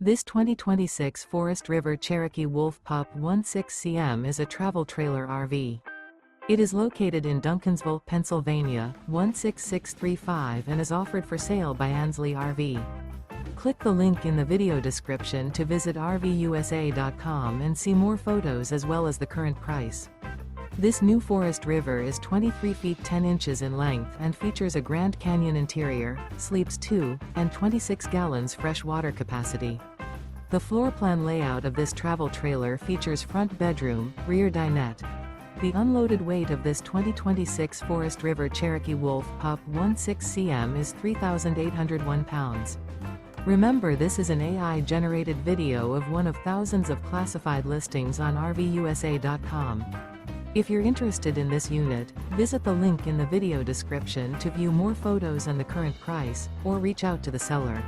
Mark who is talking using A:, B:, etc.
A: This 2026 Forest River Cherokee Wolf Pup 16cm is a travel trailer RV. It is located in Duncansville, Pennsylvania, 16635 and is offered for sale by Ansley RV. Click the link in the video description to visit RVUSA.com and see more photos as well as the current price. This new Forest River is 23 feet 10 inches in length and features a Grand Canyon interior, sleeps 2, and 26 gallons fresh water capacity. The floor plan layout of this travel trailer features front bedroom, rear dinette. The unloaded weight of this 2026 Forest River Cherokee Wolf Pup 16cm is 3,801 pounds. Remember, this is an AI-generated video of one of thousands of classified listings on RVUSA.com. If you're interested in this unit, visit the link in the video description to view more photos and the current price, or reach out to the seller.